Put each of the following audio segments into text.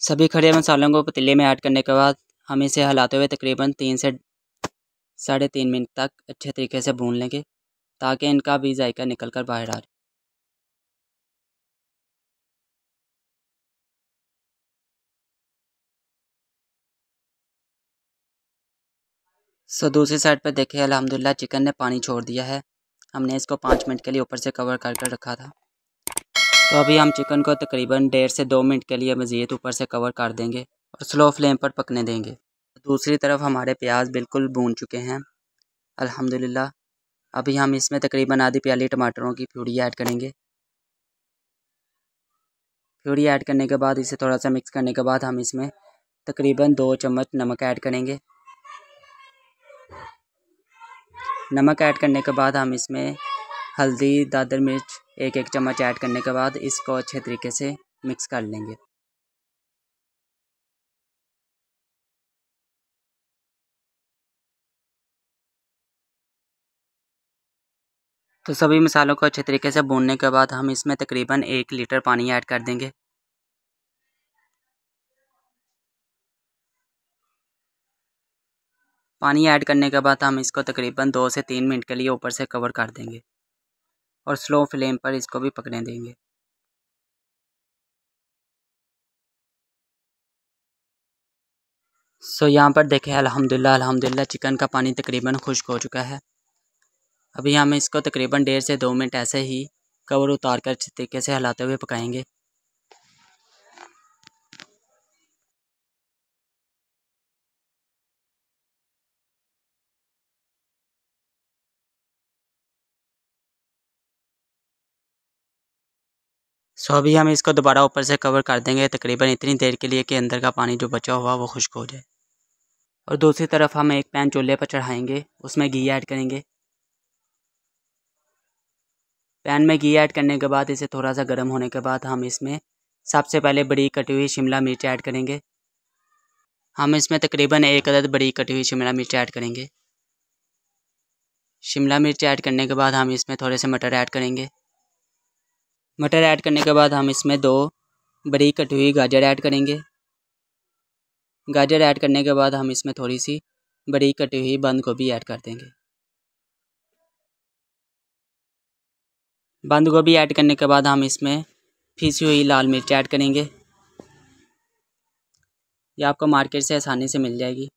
सभी खड़े मसालों को पतीले में ऐड करने के बाद हम इसे हिलाते हुए तकरीबन 3 से 3.5 मिनट तक अच्छे तरीके से भून लेंगे ताकि इनका भी जायका निकल कर बाहर आ जाए। दूसरी साइड पर देखिए अल्हम्दुलिल्लाह चिकन ने पानी छोड़ दिया है। हमने इसको 5 मिनट के लिए ऊपर से कवर कर कर रखा था। तो अभी हम चिकन को तकरीबन 1.5 से 2 मिनट के लिए मज़ीद ऊपर से कवर कर देंगे और स्लो फ्लेम पर पकने देंगे। दूसरी तरफ हमारे प्याज बिल्कुल भून चुके हैं अल्हम्दुलिल्लाह। अभी हम इसमें तकरीबन आधी प्याली टमाटरों की प्यूरी ऐड करेंगे। प्यूरी ऐड करने के बाद इसे थोड़ा सा मिक्स करने के बाद हम इसमें तकरीबन 2 चम्मच नमक ऐड करेंगे। नमक ऐड करने के बाद हम इसमें हल्दी, दादर मिर्च 1-1 चम्मच ऐड करने के बाद इसको अच्छे तरीके से मिक्स कर लेंगे। तो सभी मसालों को अच्छे तरीके से भूनने के बाद हम इसमें तकरीबन 1 लीटर पानी ऐड कर देंगे। पानी ऐड करने के बाद हम इसको तकरीबन 2 से 3 मिनट के लिए ऊपर से कवर कर देंगे और स्लो फ्लेम पर इसको भी पकने देंगे। यहाँ पर देखें अल्हम्दुलिल्लाह चिकन का पानी तकरीबन खुश्क हो चुका है। अभी हम इसको तकरीबन 1.5 से 2 मिनट ऐसे ही कवर उतार कर अच्छे तरीके से हिलाते हुए पकाएंगे। अभी हम इसको दोबारा ऊपर से कवर कर देंगे तकरीबन इतनी देर के लिए कि अंदर का पानी जो बचा हुआ वो खुश्क हो जाए। और दूसरी तरफ हम एक पैन चूल्हे पर चढ़ाएंगे, उसमें घी ऐड करेंगे। पैन में घी ऐड करने के बाद इसे थोड़ा सा गर्म होने के बाद हम इसमें सबसे पहले बड़ी कटी हुई शिमला मिर्च ऐड करेंगे। हम इसमें तकरीबन 1 अदद बड़ी कटी हुई शिमला मिर्च ऐड करेंगे। शिमला मिर्च ऐड करने के बाद हम इसमें थोड़े से मटर ऐड करेंगे। मटर ऐड करने के बाद हम इसमें 2 बड़ी कटी हुई गाजर ऐड करेंगे। गाजर ऐड करने के बाद हम इसमें थोड़ी सी बड़ी कटी हुई बंद गोभी ऐड कर देंगे। बंद गोभी ऐड करने के बाद हम इसमें पीसी हुई लाल मिर्च ऐड करेंगे। ये आपको मार्केट से आसानी से मिल जाएगी।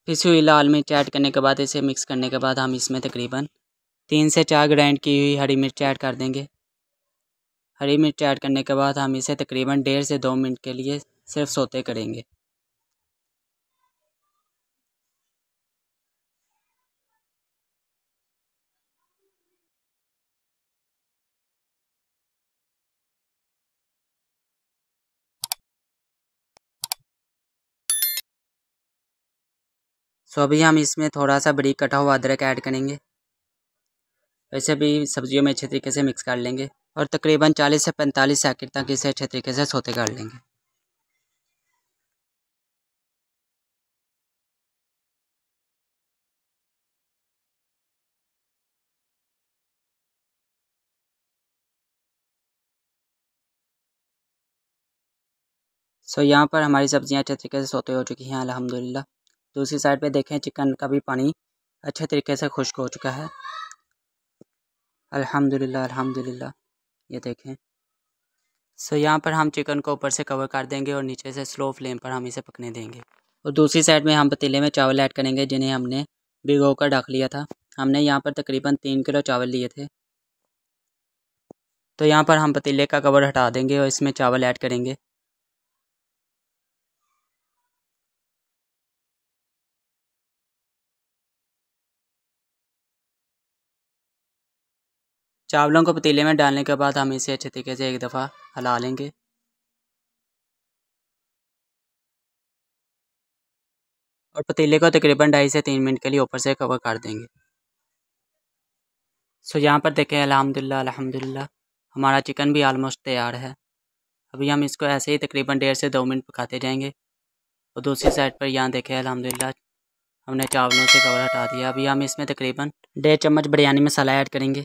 पिसी हुई लाल मिर्च ऐड करने के बाद इसे मिक्स करने के बाद हम इसमें तकरीबन 3 से 4 ग्राइंड की हुई हरी मिर्च ऐड कर देंगे। हरी मिर्च ऐड करने के बाद हम इसे तकरीबन 1.5 से 2 मिनट के लिए सिर्फ सोते करेंगे। अभी हम इसमें थोड़ा सा बारीक कटा हुआ अदरक ऐड करेंगे। वैसे भी सब्जियों में अच्छे तरीके से मिक्स कर लेंगे और तकरीबन 40 से 45 सेकंड तक इसे अच्छे तरीके से सोते कर लेंगे। यहाँ पर हमारी सब्जियां अच्छे तरीके से सोते हो चुकी हैं अल्हम्दुलिल्लाह। दूसरी साइड पे देखें चिकन का भी पानी अच्छे तरीके से खुश्क हो चुका है अल्हम्दुलिल्लाह। ये देखें। यहाँ पर हम चिकन को ऊपर से कवर कर देंगे और नीचे से स्लो फ्लेम पर हम इसे पकने देंगे। और दूसरी साइड में हम पतीले में चावल ऐड करेंगे जिन्हें हमने भिगो कर ढक लिया था। हमने यहाँ पर तकरीबन 3 किलो चावल लिए थे। तो यहाँ पर हम पतीले का कवर हटा देंगे और इसमें चावल ऐड करेंगे। चावलों को पतीले में डालने के बाद हम इसे अच्छे तरीके से एक दफ़ा हिला लेंगे। और पतीले को तकरीबन 2.5 से 3 मिनट के लिए ऊपर से कवर कर देंगे। यहाँ पर देखें अल्हम्दुलिल्लाह हमारा चिकन भी आलमोस्ट तैयार है। अभी हम इसको ऐसे ही तकरीबन 1.5 से 2 मिनट पकाते जाएंगे। और दूसरी साइड पर यहाँ देखें अल्हम्दुलिल्लाह हमने चावलों से कवर हटा दिया। अभी हम इसमें तकरीबन 1.5 चम्मच बिरयानी मसाला ऐड करेंगे।